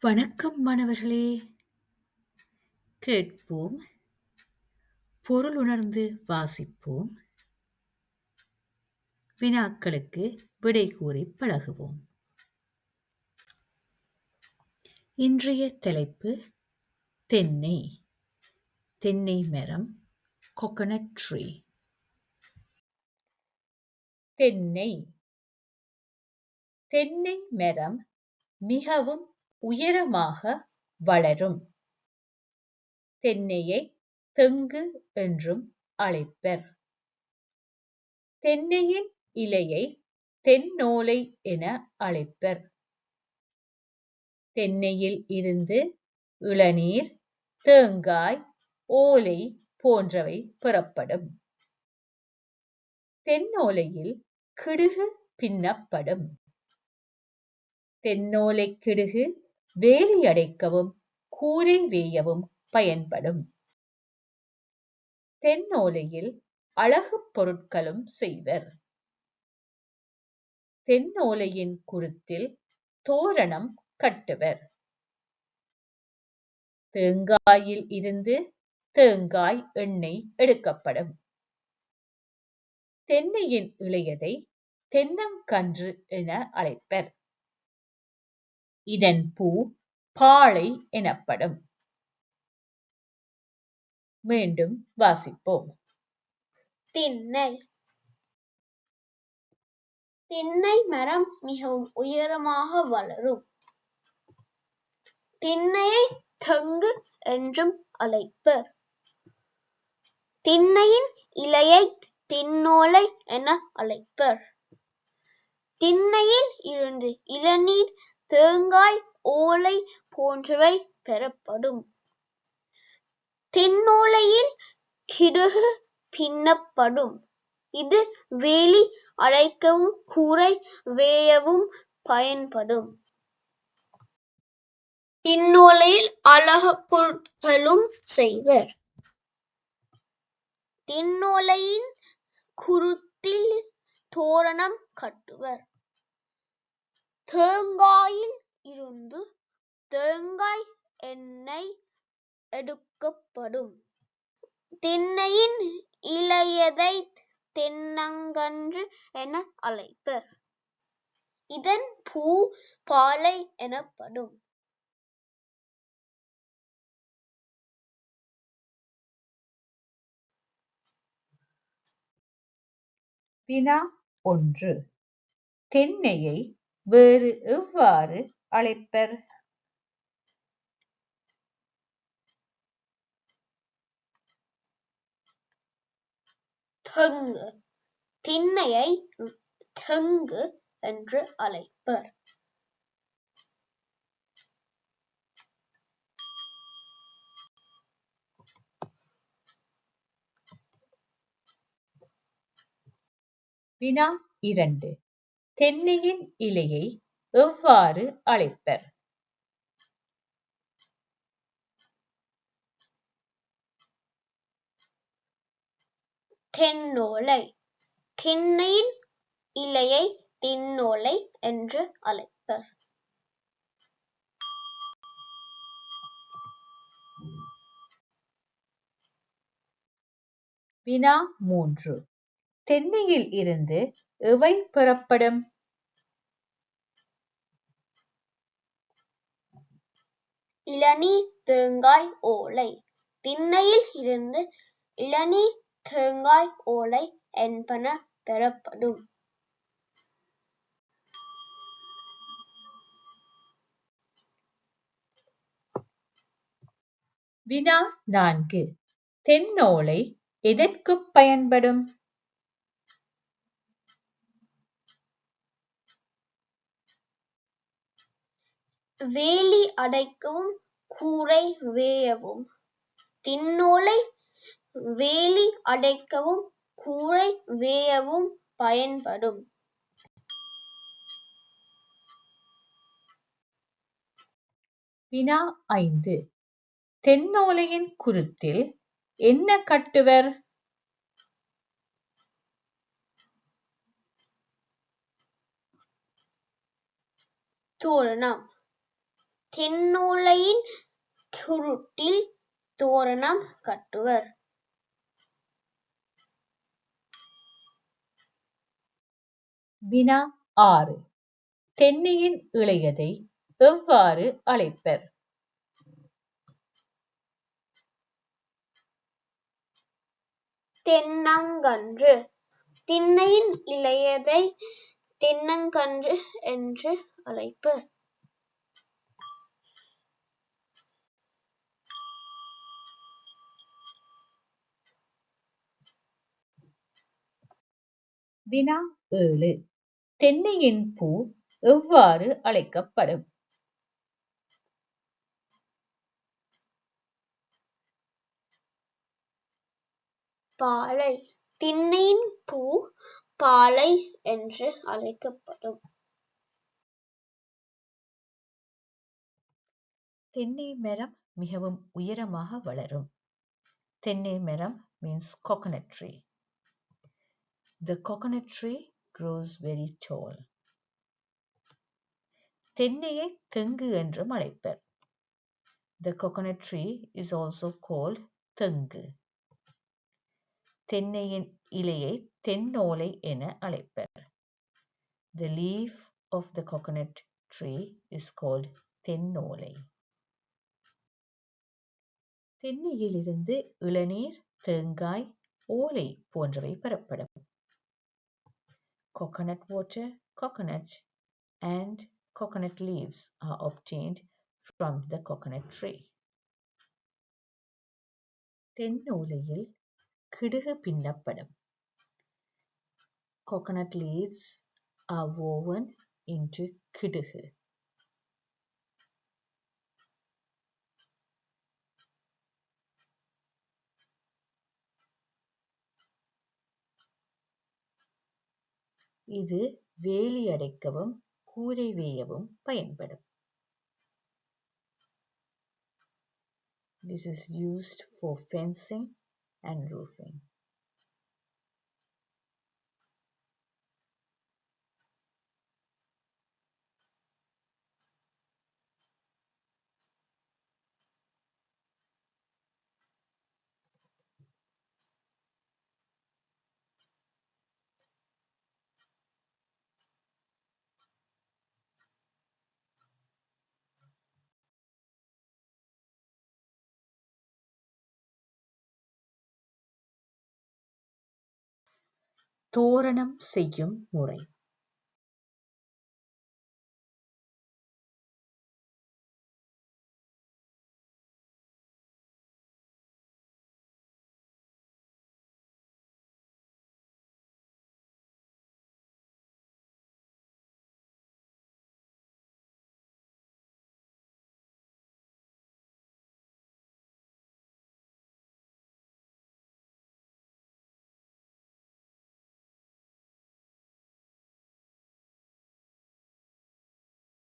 வணக்கம் மாணவர்களே! கேட்போம், பொருளுணர்ந்து வாசிப்போம், வினாக்களுக்கு விடை கூறிப் பழகுவோம். இன்றைய தலைப்பு தென்னை. தென்னை மரம், coconut tree. தென்னை. தென்னை மரம் மிகவும் உயரமாக வளரும். தென்னையை தெங்கு என்றும் அழைப்பர். தென்னையின் இலையை தென்னோலை என அழைப்பர். தென்னையில் இருந்து இளநீர், தேங்காய், ஓலை போன்றவை பெறப்படும். தென்னோலையில் கிடுகு பின்னப்படும். தென்னோலை கிடுகு வேலி அடைக்கவும் கூரை வேயவும் பயன்படும். தென்னோலையில் அழகுப் பொருட்களும் செய்வர். தென்னோலையின் குருத்தில் தோரணம் கட்டுவர். தேங்காயில் இருந்து தேங்காய் எண்ணெய் எடுக்கப்படும். தென்னையின் இளையதை தென்னங்கன்று என அழைப்பர். இதன் பூ பாளை எனப்படும். மீண்டும் வாசிப்போம். திண்ணை. திண்ணை மரம் மிகவும் உயரமாக வளரும். திண்ணையை தெங்கு என்றும் அழைப்பர். திண்ணையின் இலையை தின்னோலை என அழைப்பர். திண்ணையில் இருந்து இளநீர், தேங்காய், ஓலை போன்றவை பெறப்படும். தென்னோலையில் கிடுகு பின்னப்படும். இது வேலி அடைக்கவும் கூரை வேயவும் பயன்படும். தின்னோலையில் அழகுப் பொருட்களும் செய்வர். தின்னோலையின் குருத்தில் தோரணம் கட்டுவர். தேங்காயில் இருந்து தேங்காய் எண்ணெய் எடுக்கப்படும். திண்ணையின் இளையதை தென்னங்கன்று என அழைப்பர். இதன் பூ பாளை எனப்படும். வினா 1. தென்னையை வேறு எவ்வாறு அழைப்பர்? தெங்கு. திண்ணையை தெங்கு என்று அழைப்பர். வினா 2. தென்னையின் இலையை எவ்வாறு அழைப்பர்? தென்னோலை. திண்ணையின் இலையை தின்னோலை என்று அழைப்பர். வினா 3. தென்னையில் இருந்து எவை பெறப்படும்? இளநீர், தேங்காய், ஓலை. திண்ணையில் இருந்து இளநீர், தேங்காய், ஓலை என்பன பெறப்படும். வினா 4. தென்னோலை எதற்குப் பயன்படும்? வேலி அடைக்கவும் கூரை வேயவும். தின்னோலை வேலி அடைக்கவும் கூரை வேயவும் பயன்படும். வினா 5. தென்னோலையின் குருத்தில் என்ன கட்டுவர்? தோரணம். தென்னோலையின் குருட்டில் தோரணம் கட்டுவர். வினா 6. தென்னையின் இளையதை எவ்வாறு அழைப்பர்? தென்னங்கன்று. திண்ணையின் இளையதை தென்னங்கன்று என்று அழைப்பர். வினா 7. தென்னையின் பூ எவ்வாறு அழைக்கப்படும்? பாலை. திண்ணையின் பூ பாலை என்று அழைக்கப்படும். தென்னை மரம் மிகவும் உயரமாக வளரும். தென்னை மரம் means coconut tree. The coconut tree grows very tall. தென்னையை தெங்கு என்றும் அழைப்பர். The coconut tree is also called தெங்கு. தென்னையின் இலையை தென்னோலை என அழைப்பர். The leaf of the coconut tree is called தென்னோலை. தென்னையிலிருந்து இளநீர், தேங்காய், ஓலை போன்றவை பெறப்படும். Coconut water, coconut and coconut leaves are obtained from the coconut tree. தென்னோலையில் கிடுகு பின்னப்படும். Coconut leaves are woven into கிடுகு. இது வேலி அடைக்கவும் கூரை வேயவும் பயன்படும். This is used for fencing and roofing. தோரணம் செய்யும் முறை.